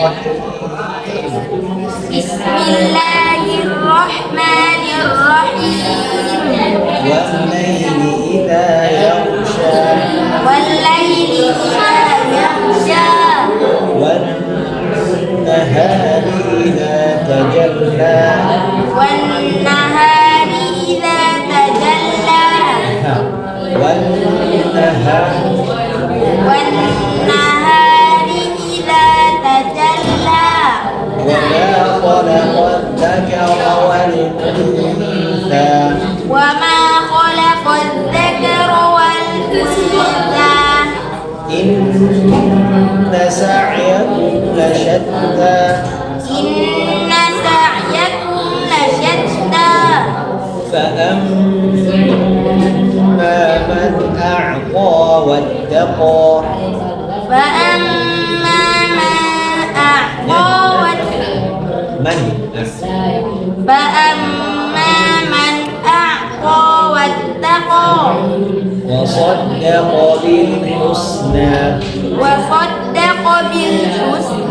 Bismillahirrahmanirrahim. والليل إذا يغشى والليل إذا يغشى والنهار إذا تجلى والنهار إذا تجلى والنهار إذا تجلى وما خلق الذكر والأنثى وما خلق الذكر والأنثى إن سعيكم لشتى إن سعيكم لشتى فأما من أعطى واتقى فأما من أعطى فأما من أعطى واتقى وصدق بالحسنى وصدق بالحسنى